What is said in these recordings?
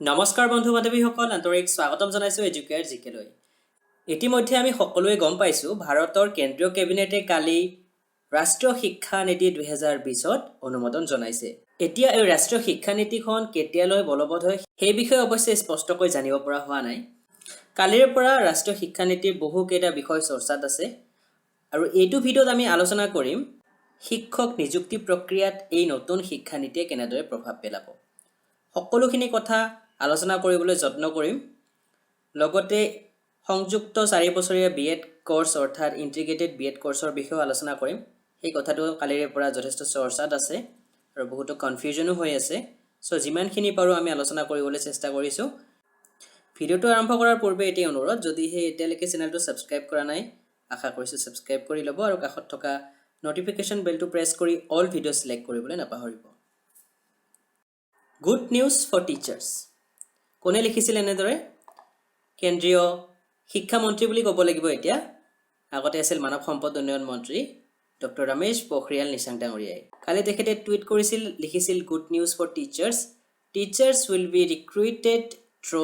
নমস্কাৰ বন্ধু বান্ধৱীসকল, আন্তৰিক স্বাগতম জনাইছোঁ এডুকেয়াৰ জিকেলৈ। ইতিমধ্যে আমি সকলোৱে গম পাইছোঁ, ভাৰতৰ কেন্দ্ৰীয় কেবিনেটে কালি ৰাষ্ট্ৰীয় শিক্ষা নীতি 2020ত অনুমোদন জনাইছে। এতিয়া এই ৰাষ্ট্ৰীয় শিক্ষা নীতিখন কেতিয়ালৈ বলবৎ হয় সেই বিষয়ে অৱশ্যে স্পষ্টকৈ জানিব পৰা হোৱা নাই। কালিৰ পৰা ৰাষ্ট্ৰীয় শিক্ষা নীতিৰ বহুকেইটা বিষয় চৰ্চাত আছে আৰু এইটো ভিডিঅ'ত আমি আলোচনা কৰিম শিক্ষক নিযুক্তি প্ৰক্ৰিয়াত এই নতুন শিক্ষা নীতিয়ে কেনেদৰে প্ৰভাৱ পেলাব। সকলোখিনি কথা আলোচনা কৰিবলৈ যত্ন কৰিম। লগতে সংযুক্ত 4 বছৰীয়া বিএড কোৰ্স অৰ্থাৎ ইন্টিগ্ৰেটেড বিএড কোৰ্সৰ বিষয়ে আলোচনা কৰিম। এই কথাটো কালিৰে পৰা যথেষ্ট চৰ্চাত আছে আৰু বহুতো কনফিউজনো হৈ আছে। সো যিমানখিনি পাৰো আমি আলোচনা কৰিবলৈ চেষ্টা কৰিছোঁ। ভিডিঅ'টো আৰম্ভ কৰাৰ পূৰ্বে এটি অনুৰোধ, যদিহে এতিয়ালৈকে চেনেলটো সাবস্ক্ৰাইব কৰা নাই, আশা কৰিছোঁ সাবস্ক্ৰাইব কৰি ল'ব আৰু কাষত থকা নটিফিকেশন বেলটো প্ৰেছ কৰি অল ভিডিঅ' সিলেক্ট কৰিবলৈ নাপাহৰিব। Good news for teachers. কোনে লিখিছিল এনেদৰে? কেন্দ্ৰীয় শিক্ষা মন্ত্ৰী বুলি ক'ব লাগিব এতিয়া। আগতে আছিল মানৱ সম্পদ উন্নয়ন মন্ত্ৰী ডক্টৰ ৰমেশ পোখৰিয়াল নিশাংক ডাঙৰীয়াই। কালি তেখেতে টুইট কৰিছিল, লিখিছিল good news for teachers. Teachers will be recruited through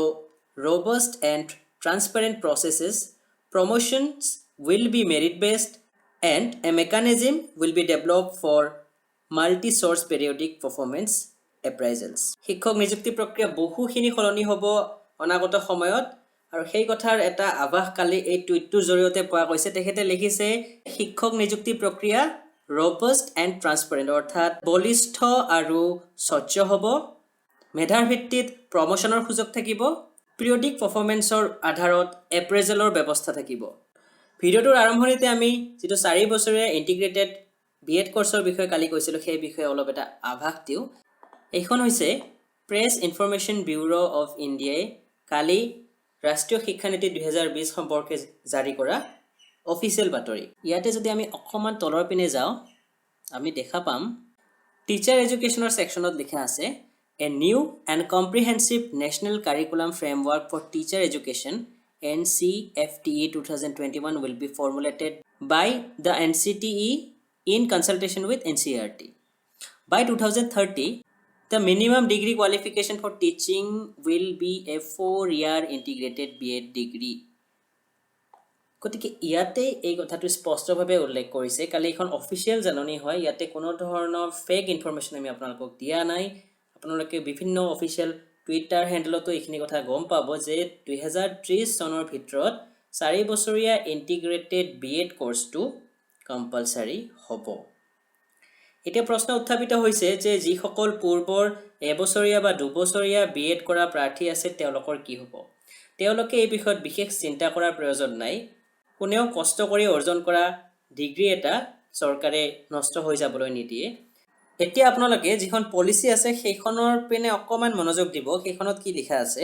robust and transparent processes. Promotions will be merit based and a mechanism will be developed for multi source periodic performance appraisals. শিক্ষক নিযুক্তি প্ৰক্ৰিয়া বহুখিনি সলনি হ'ব অনাগত সময়ত আৰু সেই কথাৰ এটা আভাস কালি এই টুইটটোৰ জৰিয়তে পোৱা গৈছে। তেখেতে লিখিছে, শিক্ষক নিযুক্তি প্ৰক্ৰিয়া ৰবাষ্ট এণ্ড ট্ৰান্সপাৰেণ্ট অৰ্থাৎ বলিষ্ঠ আৰু স্বচ্ছ হ'ব। মেধাৰ ভিত্তিত প্ৰমোশ্যনৰ সুযোগ থাকিব। পিৰিয়ডিক পাৰফৰ্মেন্সৰ আধাৰত এপ্ৰেজেলৰ ব্যৱস্থা থাকিব। ভিডিঅ'টোৰ আৰম্ভণিতে আমি যিটো 4 বছৰীয়া ইন্টিগ্ৰেটেড বিএড কোৰ্সৰ বিষয়ে কালি কৈছিলোঁ, সেই বিষয়ে অলপ এটা আভাস দিওঁ। এইখন হৈছে প্ৰেছ ইনফৰমেশ্যন ব্যুৰ' অফ ইণ্ডিয়াই কালি ৰাষ্ট্ৰীয় শিক্ষা নীতি 2020 সম্পৰ্কে জাৰি কৰা অফিচিয়েল বাতৰি। ইয়াতে যদি আমি অকণমান তলৰ পিনে যাওঁ, আমি দেখা পাম টিচাৰ এডুকেশ্যনৰ ছেকশ্যনত লিখা আছে, a new and comprehensive national curriculum framework for teacher education NCFTE 2021 will be formulated by the NCTE in consultation with NCERT. By 2030, the minimum degree qualification for teaching will be a 4-year integrated BEd degree. গতিকে ইয়াতে এই কথাটো স্পষ্টভাৱে উল্লেখ কৰিছে। কালি এখন official জাননী হয়, ইয়াতে কোনো ধৰণৰ ফেক ইনফৰমেশ্যন আমি আপোনালোকক দিয়া নাই। আপোনালোকে বিভিন্ন অফিচিয়েল টুইটাৰ হেণ্ডেলতো এইখিনি কথা গম পাব যে 2030 চনৰ ভিতৰত 4 বছৰীয়া ইন্টিগ্ৰেটেড বিএড কোৰ্সটো কম্পালসাৰী হ'ব। এতিয়া প্ৰশ্ন উত্থাপিত হৈছে যে যিসকল পূৰ্বৰ এবছৰীয়া বা দুবছৰীয়া বিএড কৰা প্ৰাৰ্থী আছে তেওঁলোকৰ কি হ'ব? তেওঁলোকে এই বিষয়ত বিশেষ চিন্তা কৰাৰ প্ৰয়োজন নাই। কোনেও কষ্ট কৰি অৰ্জন কৰা ডিগ্ৰী এটা চৰকাৰে নষ্ট হৈ যাবলৈ নিদিয়ে। এতিয়া আপোনালোকে যিখন পলিচি আছে সেইখনৰ পিনে অকণমান মনোযোগ দিব। সেইখনত কি লিখা আছে?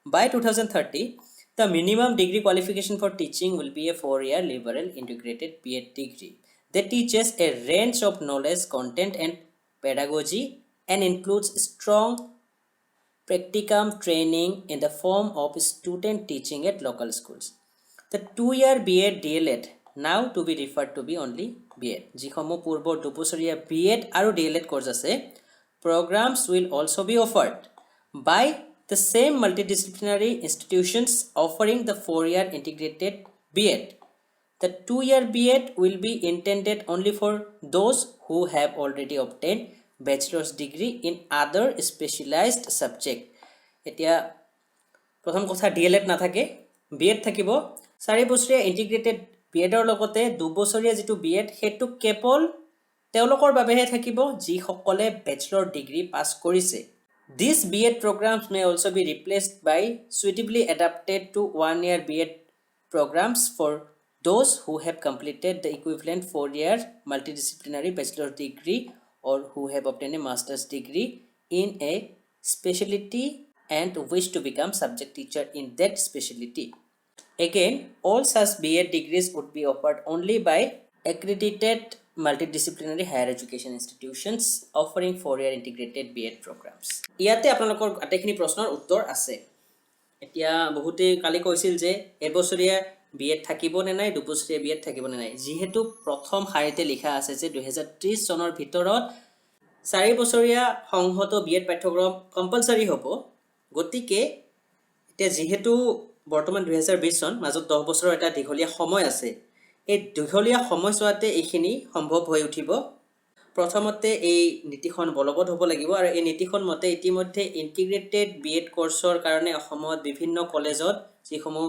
By 2030, the minimum degree qualification for teaching will be a 4-year liberal integrated BEd degree that teaches a range of knowledge, content and pedagogy and includes strong practicum training in the form of student teaching at local schools. The 2-year BEd DLEd, now to be referred to be only BEd, যিসমূহ পূৰ্বৰ দুবছৰীয়া BEd আৰু DLEd course আছে, programs will also be offered by the same multidisciplinary institutions offering the 4-year integrated BEd. The 2-year BEd will be intended only for those who have already obtained bachelor's degree in other specialized subject. এতিয়া প্ৰথম কথা DLEd নাথাকে, BEd থাকিব। 4 বছৰীয়া integrated বিএডৰ লগতে দুবছৰীয়া যিটো BEd সেইটো কেৱল তেওঁলোকৰ বাবেহে থাকিব যিসকলে বেচেলৰ ডিগ্ৰী পাছ কৰিছে। These BEd programs may also be replaced by suitably adapted to 1-year BEd programs for those who have completed the equivalent 4-year multidisciplinary bachelor's degree or who have obtained a master's degree in a specialty and wish to become subject teacher in that specialty. Again, all such BEd degrees would be offered only by accredited multidisciplinary higher education institutions offering 4-year integrated BEd programs. ইয়াতে আপোনালোকৰ আটাইখিনি প্ৰশ্নৰ উত্তৰ আছে। এতিয়া বহুতে কালি কৈছিল যে এবছৰীয়া BEd থাকিব নে নাই, দুবছৰীয়া BEd থাকিব নে নাই। যিহেতু প্ৰথম শাৰীতে লিখা আছে যে 2030 চনৰ ভিতৰত 4 বছৰীয়া সংহত BEd পাঠ্যক্ৰম কম্পালসাৰী হ'ব, গতিকে এতিয়া যিহেতু বৰ্তমান 2020 চন মাজত 10 বছৰৰ এটা দীঘলীয়া সময় আছে এই দীঘলীয়া সময়ছোৱাতে এইখিনি সম্ভৱ হৈ উঠিব প্ৰথমতে এই নীতিখন বলবৎ হ'ব লাগিব আৰু এই নীতিখন মতে ইতিমধ্যে ইন্টিগ্ৰেটেড বিএড কোৰ্সৰ কাৰণে অসমত বিভিন্ন কলেজত যিসমূহ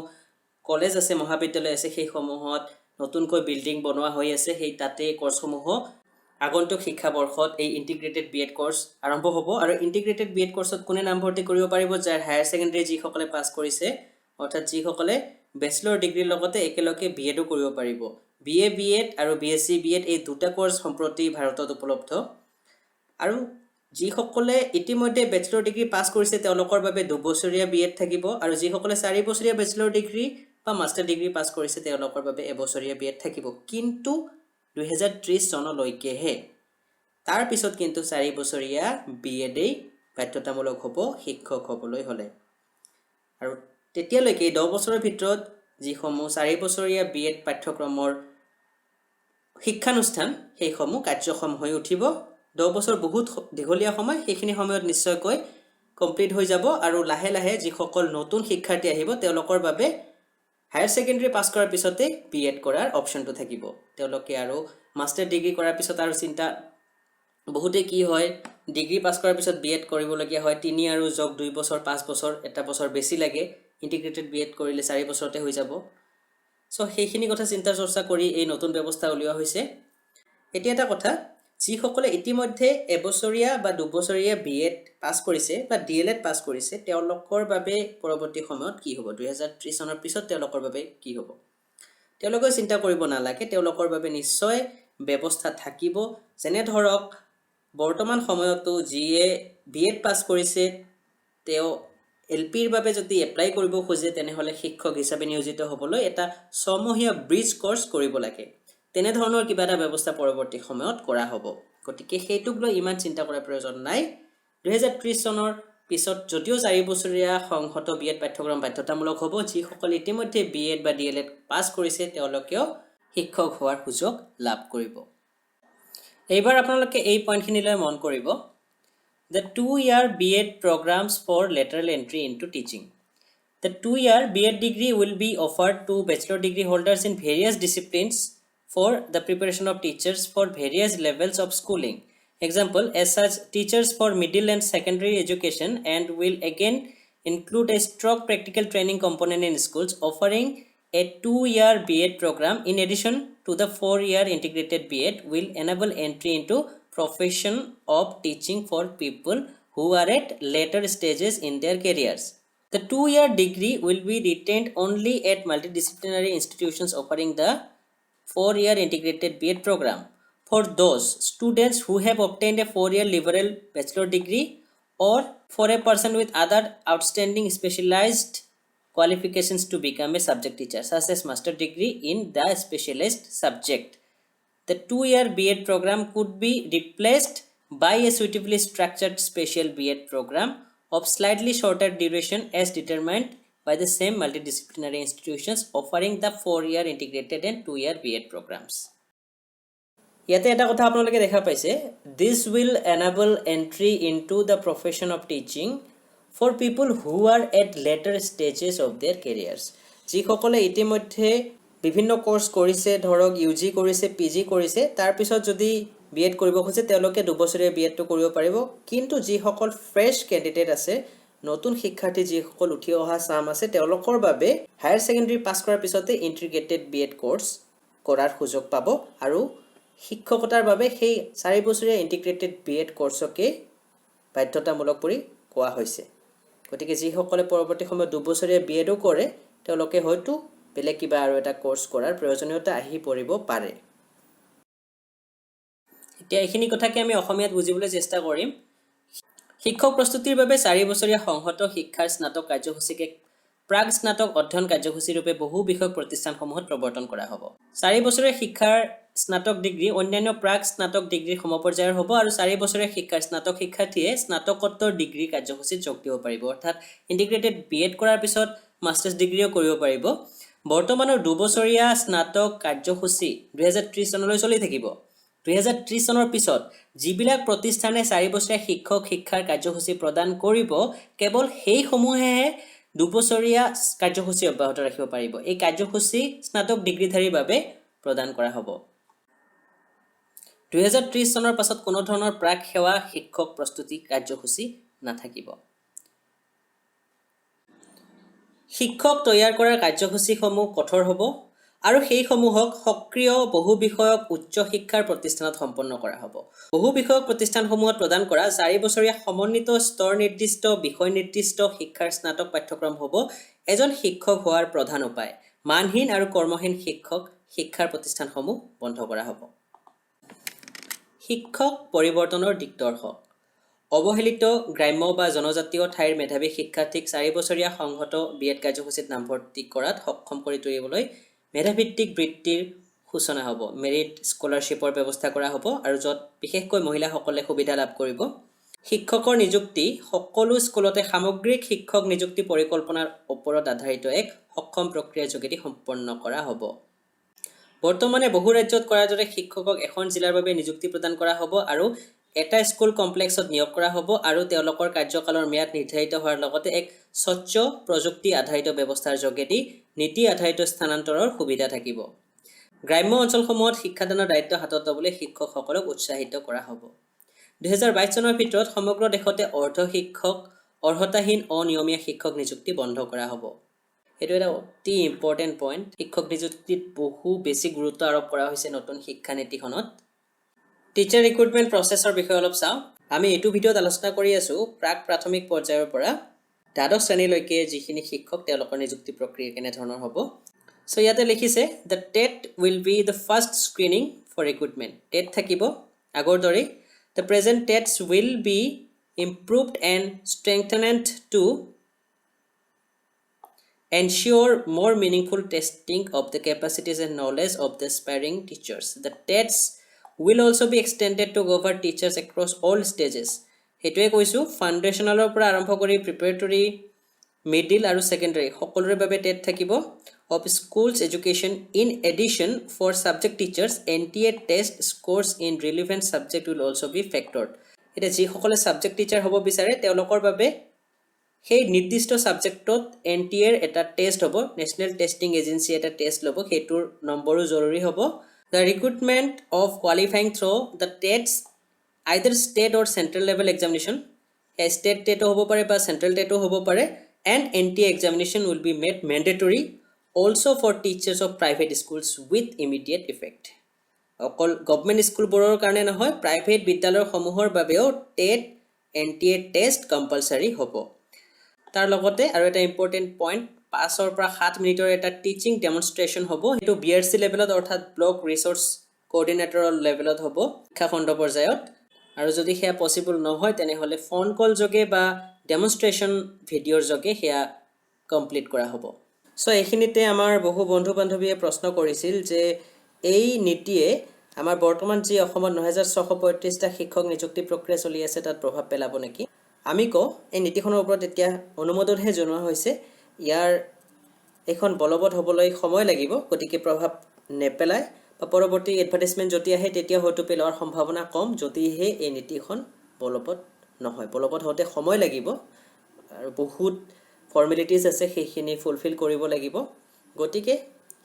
কলেজ আছে মহাবিদ্যালয় আছে সেই সমূহত নতুনকৈ বিল্ডিং বনোৱা হৈ আছে সেই তাতে কোৰ্সসমূহ আগন্তুক শিক্ষাবৰ্ষত এই ইন্টিগ্ৰেটেড বিএড কোৰ্স আৰম্ভ হ'ব আৰু ইন্টিগ্ৰেটেড বিএড কোৰ্সত কোনে নামভৰ্তি কৰিব পাৰিব যাৰ হায়াৰ সেকেন্ডাৰী যিসকলে পাছ কৰিছে অৰ্থাৎ যিসকলে বেচেলৰ ডিগ্ৰীৰ লগতে একেলগে বিএডো কৰিব পাৰিব বিএ বিএড আৰু বিএসসি বিএড এই দুটা কোৰ্স সম্প্ৰতি ভাৰতত উপলব্ধ আৰু যিসকলে ইতিমধ্যে বেচেলৰ ডিগ্ৰী পাছ কৰিছে তেওঁলোকৰ বাবে 2 বছৰীয়া বিএড থাকিব আৰু যিসকলে 4 বছৰীয়া বেচেলৰ ডিগ্ৰী বা মাষ্টাৰ ডিগ্ৰী পাছ কৰিছে তেওঁলোকৰ বাবে 1 বছৰীয়া বিএড থাকিব কিন্তু 2030 চনলৈকেহে তাৰ পিছত কিন্তু 4 বছৰীয়া বিএডেই বাধ্যতামূলক হ'ব শিক্ষক হ'বলৈ হ'লে আৰু তেতিয়ালৈকে 10 বছৰৰ ভিতৰত যিসমূহ 4 বছৰীয়া বিএড পাঠ্যক্ৰমৰ শিক্ষানুষ্ঠান সেইসমূহ কাৰ্যক্ষম হৈ উঠিব 10 বছৰ বহুত দীঘলীয়া সময় সেইখিনি সময়ত নিশ্চয়কৈ কমপ্লিট হৈ যাব আৰু লাহে লাহে যিসকল নতুন শিক্ষাৰ্থী আহিব তেওঁলোকৰ বাবে হায়াৰ সেকেন্ডাৰী পাছ কৰাৰ পিছতে বিএড কৰাৰ অপচনটো থাকিব তেওঁলোকে আৰু মাষ্টাৰ ডিগ্ৰী কৰাৰ পিছত আৰু চিন্তা বহুতে কি হয় ডিগ্ৰী পাছ কৰাৰ পিছত বিএড কৰিবলগীয়া হয় 3 আৰু যোগ 2 বছৰ 5 বছৰ এটা বছৰ বেছি লাগে ইন্টিগ্ৰেটেড বিএড কৰিলে 4 বছৰতে হৈ যাব সো সেইখিনি কথা চিন্তা চৰ্চা কৰি এই নতুন ব্যৱস্থা উলিওৱা হৈছে এতিয়া এটা কথা যিসকলে ইতিমধ্যে এবছৰীয়া বা 2 বছৰীয়া বিএড পাছ কৰিছে বা ডিএলএড পাছ কৰিছে তেওঁলোকৰ বাবে পৰৱৰ্তী সময়ত কি হ'ব 2030 চনৰ পিছত তেওঁলোকৰ বাবে কি হ'ব তেওঁলোকে চিন্তা কৰিব নালাগে তেওঁলোকৰ বাবে নিশ্চয় ব্যৱস্থা থাকিব যেনে ধৰক বৰ্তমান সময়তো যিয়ে বিএড পাছ কৰিছে তেওঁ এলপিৰ বাবে যদি এপ্লাই কৰিব খোজে তেনেহলে শিক্ষক হিচাপে নিয়োজিত হ'বলৈ এটা ছমহীয়া ব্ৰিজ কোৰ্স কৰিব লাগে তেনে ধৰণৰ কিবা এটা ব্যৱস্থা পৰৱৰ্তী সময়ত কৰা হ'ব গতিকে হেতুক লৈ ইমান চিন্তা কৰাৰ প্ৰয়োজন নাই 2030 চনৰ পিছত যদিও 4 বছৰীয়া সংহত বিএড পাঠ্যক্ৰম বাধ্যতামূলক হ'ব যিসকলে ইতিমধ্যে বিএড বা ডিএলএড পাছ কৰিছে তেওঁলোকেও শিক্ষক হোৱাৰ সুযোগ লাভ কৰিব এইবাৰ আপোনালোকে এই পইণ্টখিনিলৈ মন কৰিব The 2-year BEd programs for lateral entry into teaching. The 2-year BEd degree will be offered to bachelor degree holders in various disciplines for the preparation of teachers for various levels of schooling. Example, as such, teachers for middle and secondary education and will again include a strong practical training component in schools offering a 2-year BEd program in addition to the 4-year integrated BEd will enable entry into profession of teaching for people who are at later stages in their careers. The 2-year degree will be retained only at multidisciplinary institutions offering the 4-year integrated BEd program. For those students who have obtained a 4-year liberal bachelor degree or for a person with other outstanding specialized qualifications to become a subject teacher such as master degree in the specialized subject. The 2-year BEd program could be replaced by a suitably structured special BEd program of slightly shorter duration as determined by the same multidisciplinary institutions offering the 4-year integrated and 2-year BEd programs. ইয়াতে এটা কথা আপোনালোকে দেখা পাইছে this will enable entry into the profession of teaching for people who are at later stages of their careers. যিসকলে ইতিমধ্যে বিভিন্ন course কৰিছে ধৰক ইউজি কৰিছে পিজি কৰিছে তাৰ পিছত যদি বিএড কৰিব খোজে তেওঁলোকে 2 বছৰীয়া বিএডটো কৰিব পাৰিব কিন্তু যিসকল ফ্ৰেশ ক্যান্ডিডেট আছে নতুন শিক্ষাৰ্থী যিসকল উঠি অহা চাম আছে তেওঁলোকৰ বাবে হায়াৰ সেকেন্ডাৰী পাছ কৰাৰ পিছতে ইন্টিগ্ৰেটেড বিএড কোৰ্স কৰাৰ সুযোগ পাব আৰু শিক্ষকতাৰ বাবে সেই 4 বছৰীয়া ইন্টিগ্ৰেটেড বিএড কোৰ্সকে বাধ্যতামূলক কৰি কোৱা হৈছে গতিকে যিসকলে পৰৱৰ্তী সময়ত 2 বছৰীয়া বিএডও কৰে তেওঁলোকে হয়তো বেলেগ কিবা আৰু এটা কোৰ্স কৰাৰ প্ৰয়োজনীয়তা আহি পৰিব পাৰে এতিয়া এইখিনি কথাকে আমি অসমীয়াত বুজিবলৈ চেষ্টা কৰিম শিক্ষক প্ৰস্তুতিৰ বাবে 4 বছৰীয়া সংহত শিক্ষাৰ স্নাতক কাৰ্যসূচীকে প্ৰাগ স্নাতক অধ্যয়ন কাৰ্যসূচী ৰূপে বহু বিষয়ক প্ৰতিষ্ঠানসমূহত প্ৰৱৰ্তন কৰা হ'ব 4 বছৰীয়া শিক্ষাৰ স্নাতক ডিগ্ৰী অন্যান্য প্ৰাগ স্নাতক ডিগ্ৰীৰ সমপৰ্যায়ৰ হ'ব আৰু 4 বছৰীয়া শিক্ষাৰ স্নাতক শিক্ষাৰ্থীয়ে স্নাতকোত্তৰ ডিগ্ৰী কাৰ্যসূচীত যোগ দিব পাৰিব অৰ্থাৎ ইন্টিগ্ৰেটেড বিএড কৰাৰ পিছত মাষ্টাৰ্ছ ডিগ্ৰীও কৰিব পাৰিব বৰ্তমানৰ 2 বছৰীয়া স্নাতক কাৰ্যসূচী 2030 চনলৈ চলি থাকিব 2030 চনৰ পিছত যিবিলাক প্ৰতিষ্ঠানে 4 বছৰীয়া শিক্ষক শিক্ষাৰ কাৰ্যসূচী প্ৰদান কৰিব কেৱল সেই সমূহেহে 2 বছৰীয়া কাৰ্যসূচী অব্যাহত ৰাখিব পাৰিব এই কাৰ্যসূচী স্নাতক ডিগ্ৰীধাৰীৰ বাবে প্ৰদান কৰা হ'ব 2030 চনৰ পাছত কোনো ধৰণৰ প্ৰাক সেৱা শিক্ষক প্ৰস্তুতি কাৰ্যসূচী নাথাকিব শিক্ষক তৈয়াৰ কৰাৰ কাৰ্যসূচীসমূহ কঠোৰ হ'ব আৰু সেইসমূহক সক্ৰিয় বহু বিষয়ক উচ্চ শিক্ষাৰ প্ৰতিষ্ঠানত সম্পন্ন কৰা হ'ব বহু বিষয়ক প্ৰতিষ্ঠানসমূহত প্ৰদান কৰা 4 বছৰীয়া সমন্বিত স্তৰ নিৰ্দিষ্ট বিষয় নিৰ্দিষ্ট শিক্ষাৰ স্নাতক পাঠ্যক্ৰম হ'ব এজন শিক্ষক হোৱাৰ প্ৰধান উপায় মানহীন আৰু কৰ্মহীন শিক্ষক শিক্ষাৰ প্ৰতিষ্ঠানসমূহ বন্ধ কৰা হ'ব শিক্ষক পৰিৱৰ্তনৰ দিগদৰ্শক অৱহেলিত গ্ৰাম্য বা জনজাতীয় ঠাইৰ মেধাৱী শিক্ষাৰ্থীক 4 বছৰীয়া সংহত বিএড কাৰ্যসূচীত নামভৰ্তি কৰাত সক্ষম কৰি তুলিবলৈ মেধাভিত্তিক বৃত্তিৰ সূচনা হ'ব মেৰিট স্কলাৰশ্বিপৰ ব্যৱস্থা কৰা হ'ব আৰু য'ত বিশেষকৈ মহিলাসকলে সুবিধা লাভ কৰিব শিক্ষকৰ নিযুক্তি সকলো স্কুলতে সামগ্ৰিক শিক্ষক নিযুক্তি পৰিকল্পনাৰ ওপৰত আধাৰিত এক সক্ষম প্ৰক্ৰিয়াৰ যোগেদি সম্পন্ন কৰা হ'ব বৰ্তমানে বহু ৰাজ্যত কৰাৰ দৰে শিক্ষকক এখন জিলাৰ বাবে নিযুক্তি প্ৰদান কৰা হ'ব আৰু এটা স্কুল কমপ্লেক্সত নিয়োগ কৰা হ'ব আৰু তেওঁলোকৰ কাৰ্যকালৰ ম্যাদ নিৰ্ধাৰিত হোৱাৰ লগতে এক স্বচ্ছ প্ৰযুক্তি আধাৰিত ব্যৱস্থাৰ যোগেদি নীতি আধাৰিত স্থানান্তৰৰ সুবিধা থাকিব গ্ৰাম্য অঞ্চলসমূহত শিক্ষাদানৰ দায়িত্ব হাতত ল'বলৈ শিক্ষকসকলক উৎসাহিত কৰা হ'ব 2022 চনৰ ভিতৰত সমগ্ৰ দেশতে অৰ্ধ শিক্ষক অৰ্হতাহীন অনিয়মীয়া শিক্ষক নিযুক্তি বন্ধ কৰা হ'ব এটো এটা অতি ইম্পৰ্টেন্ট পইণ্ট শিক্ষক নিযুক্তিত বহু বেছি গুৰুত্ব আৰোপ কৰা হৈছে নতুন শিক্ষা নীতিখনত টিচাৰ ৰিক্ৰুটমেণ্ট প্ৰচেছৰ বিষয়ে অলপ চাওঁ আমি এইটো ভিডিঅ'ত আলোচনা কৰি আছো প্ৰাক প্ৰাথমিক পৰ্যায়ৰ পৰা দ্বাদশ শ্ৰেণীলৈকে যিখিনি শিক্ষক তেওঁলোকৰ নিযুক্তি প্ৰক্ৰিয়া কেনে ধৰণৰ হ'ব সো ইয়াতে লিখিছে the TET will be the first screening for recruitment TET থাকিব আগৰ দৰে the present TETs will be improved and strengthened to ensure more meaningful testing of the capacities and knowledge of the aspiring teachers the TETs will also be extended to cover teachers across all stages হেতুৱে কৈছো ফাউন্ডেশনালৰ পৰা আৰম্ভ কৰি প্ৰিপাৰেটৰি middle আৰু secondary সকলোৰে বাবে TET থাকিব of schools education in addition for subject teachers NTA test scores in relevant subject will also be factored এটা যি সকলে সাবজেক্ট টিচাৰ হ'ব বিচাৰে তেওঁলোকৰ বাবে সেই নিৰ্দিষ্ট সাবজেক্টত NTA এৰ এটা টেষ্ট হ'ব নেশনাল টেষ্টিং এজেন্সি এটা টেষ্ট ল'ব হেতুৰ নম্বৰো জৰুৰী হ'ব the recruitment of qualifying through the TETs either state or central level examination a state TET হ'ব পাৰে বা central TET হ'ব পাৰে and NTA examination will be made mandatory also for teachers of private schools with immediate effect অকল government স্কুলবোৰৰ কাৰণে নহয় private বিদ্যালয়ৰ সমূহৰ বাবেও টেট NTA টেষ্ট কম্পালসৰি হ'ব তাৰ লগতে আৰু এটা ইম্পৰ্টেন্ট পইণ্ট 5 পৰা 7 মিনিটৰ এটা টিচিং ডেমনষ্ট্ৰেচন হ'ব এটো BRC লেভেলত অৰ্থাৎ ব্লক ৰিসোৰ্স কোঅৰ্ডিনেটৰৰ লেভেলত হ'ব শিক্ষা খণ্ড পৰ্যায়ত আৰু যদি হেয়া পসিবল নহয় তেনে হলে ফোন কল যোগে বা ডেমনষ্ট্ৰেচন ভিডিঅ'ৰ যোগে হেয়া কমপ্লিট কৰা হ'ব সো এইখিনিতে আমাৰ বহু বন্ধু বান্ধৱীয়ে প্ৰশ্ন কৰিছিল যে এই নীতিয়ে আমাৰ বৰ্তমান যি অসমত 9635 টা শিক্ষক নিযুক্তি প্ৰক্ৰিয়া চলি আছে তাত প্ৰভাৱ পেলাব নেকি আমি কো এই নীতিখনৰ ওপৰত এতিয়া অনুমোদনহে জনোৱা হৈছে ইয়াৰ এখন বলবৎ হ'বলৈ সময় লাগিব গতিকে প্ৰভাৱ নেপেলায় বা পৰৱৰ্তী এডভাৰটাইজমেন্ট যদি আহে তেতিয়া হয়তো পেলোৱাৰ সম্ভাৱনা কম যদিহে এই নীতিখন বলবৎ নহয় বলবৎ হতে সময় লাগিব আৰু বহুত ফৰ্মেলিটিজ আছে সেইখিনি ফুলফিল কৰিব লাগিব গতিকে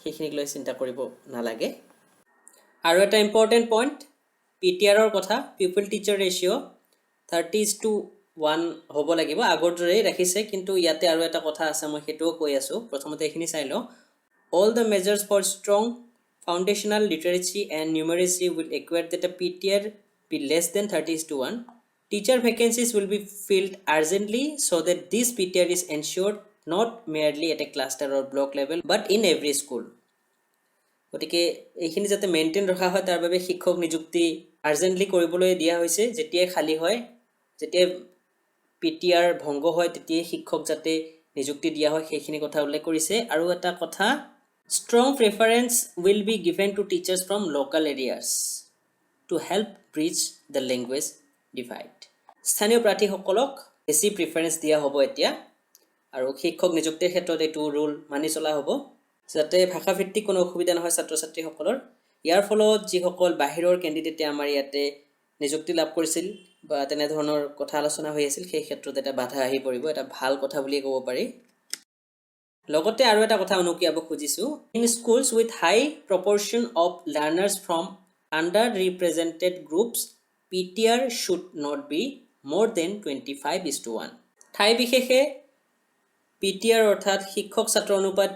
সেইখিনিক লৈ চিন্তা কৰিব নালাগে আৰু এটা ইম্পৰ্টেন্ট পইণ্ট PTR ৰ কথা পিপল টিচাৰ ৰেশিও 30:1 হ'ব লাগিব আগৰ দৰে ৰাখিছে কিন্তু ইয়াতে আৰু এটা কথা আছে মই হেতুও কৈ আছো প্ৰথমতে এইখিনি চাই লও all the measures for strong foundational literacy and numeracy will require that a PTR be less than 30:1 teacher vacancies will be filled urgently so that this PTR is ensured not merely at a cluster or block level but in every school গতিকে এইখিনি যাতে maintain ৰখা হয় তাৰ বাবে শিক্ষক নিযুক্তি urgently কৰিবলৈ দিয়া হৈছে যেতিয়া খালি হয় যেতিয়া PTR ভংগ হয় তেতিয়া শিক্ষক যাতে নিযুক্তি দিয়া হয় সেইখিনি কথা উল্লেখ কৰিছে আৰু এটা কথা strong preference will be given to teachers from local areas to help bridge the language divide স্থানীয় প্ৰাৰ্থীসকলক বেছি প্ৰিফাৰেন্স দিয়া হ'ব এতিয়া আৰু শিক্ষক নিযুক্তিৰ ক্ষেত্ৰত এটো ৰুল মানি চলা হ'ব যাতে ভাষা ভিত্তিক কোনো অসুবিধা নহয় ছাত্ৰ ছাত্ৰীসকলৰ ইয়াৰ ফলত যিসকল বাহিৰৰ কেণ্ডিডেটে আমাৰ ইয়াতে নিযুক্তি লাভ কৰিছিল বা তেনেধৰণৰ কথা আলোচনা হৈ আছিল সেই ক্ষেত্ৰত এটা বাধা আহি পৰিব, এটা ভাল কথা বুলিয়ে ক'ব পাৰি। লগতে আৰু এটা কথা অনুকিয়াব খুজিছোঁ, in schools with high proportion of learners from underrepresented groups PTR should not be more than 25:1। ঠাই বিশেষে PTR অৰ্থাৎ শিক্ষক ছাত্ৰ অনুপাত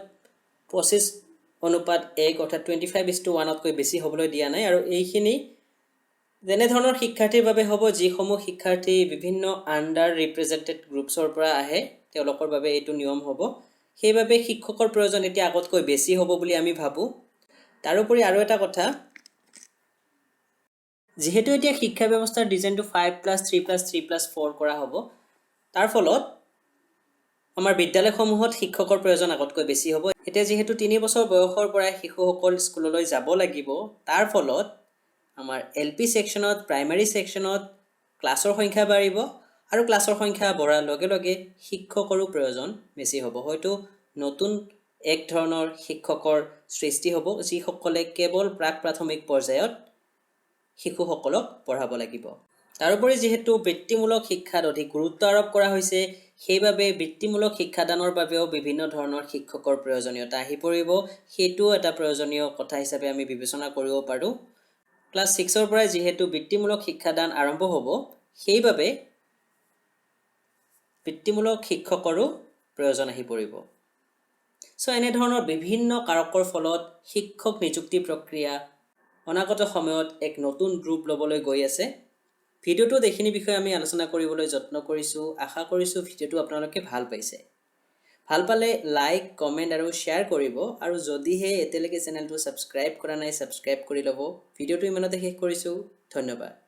25:1 অৰ্থাৎ 25:1তকৈ বেছি হ'বলৈ দিয়া নাই। আৰু এইখিনি যেনেধৰণৰ শিক্ষাৰ্থীৰ বাবে হ'ব যিসমূহ শিক্ষাৰ্থী বিভিন্ন আণ্ডাৰ ৰিপ্ৰেজেণ্টেড গ্ৰুপছৰ পৰা আহে তেওঁলোকৰ বাবে এইটো নিয়ম হ'ব। সেইবাবে শিক্ষকৰ প্ৰয়োজন এতিয়া আগতকৈ বেছি হ'ব বুলি আমি ভাবোঁ। তাৰোপৰি আৰু এটা কথা, যিহেতু এতিয়া শিক্ষা ব্যৱস্থাৰ ডিজাইনটো 5+3+3+4 কৰা হ'ব, তাৰ ফলত আমাৰ বিদ্যালয়সমূহত শিক্ষকৰ প্ৰয়োজন আগতকৈ বেছি হ'ব। এতিয়া যিহেতু 3 বছৰ বয়সৰ পৰাই শিশুসকল স্কুললৈ যাব লাগিব, তাৰ ফলত আমাৰ LP ছেকশ্যনত, প্ৰাইমাৰী ছেকশ্যনত ক্লাছৰ সংখ্যা বাঢ়িব আৰু ক্লাছৰ সংখ্যা বঢ়াৰ লগে লগে শিক্ষকৰো প্ৰয়োজন বেছি হ'ব। হয়তো নতুন এক ধৰণৰ শিক্ষকৰ সৃষ্টি হ'ব যিসকলে কেৱল প্ৰাক প্ৰাথমিক পৰ্যায়ত শিশুসকলক পঢ়াব লাগিব। তাৰোপৰি যিহেতু বৃত্তিমূলক শিক্ষাত অধিক গুৰুত্ব আৰোপ কৰা হৈছে, সেইবাবে বৃত্তিমূলক শিক্ষাদানৰ বাবেও বিভিন্ন ধৰণৰ শিক্ষকৰ প্ৰয়োজনীয়তা আহি পৰিব। সেইটোও এটা প্ৰয়োজনীয় কথা হিচাপে আমি বিবেচনা কৰিব পাৰোঁ। ক্লাছ 6ৰ পৰাই যিহেতু বৃত্তিমূলক শিক্ষাদান আৰম্ভ হ'ব, সেইবাবে বৃত্তিমূলক শিক্ষকৰো প্ৰয়োজন আহি পৰিব। এনেধৰণৰ বিভিন্ন কাৰকৰ ফলত শিক্ষক নিযুক্তি প্ৰক্ৰিয়া অনাগত সময়ত এক নতুন ৰূপ ল'বলৈ গৈ আছে। ভিডিঅ'টোত এইখিনি বিষয়ে আমি আলোচনা কৰিবলৈ যত্ন কৰিছোঁ। আশা কৰিছোঁ ভিডিঅ'টো আপোনালোকে ভাল পাইছে। ভাল পালে লাইক, কমেণ্ট আৰু শ্বেয়াৰ কৰিব। আৰু যদিহে এতিয়ালৈকে চেনেলটো ছাবস্ক্ৰাইব কৰা নাই, ছাবস্ক্ৰাইব কৰি ল'ব। ভিডিঅ'টো ইমানতে শেষ কৰিছোঁ। ধন্যবাদ।